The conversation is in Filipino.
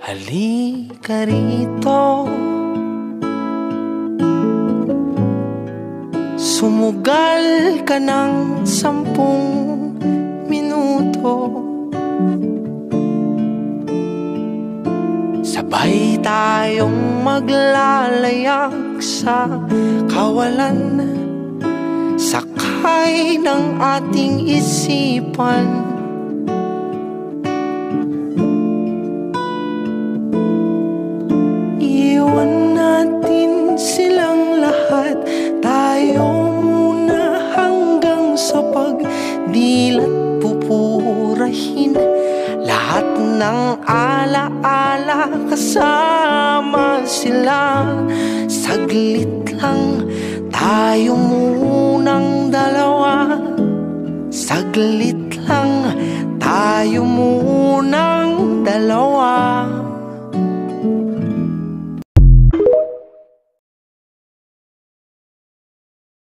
Halika rito, sumugal ka ng 10 minuto. Sabay tayong maglalayag sa kawalan, sakay ng ating isipan. Iwan natin silang lahat, tayo muna hanggang sa pagdilat pupurahin lahat ng alaala kasama sila. Saglit lang tayo munang dalawa, saglit lang tayo munang dalawa.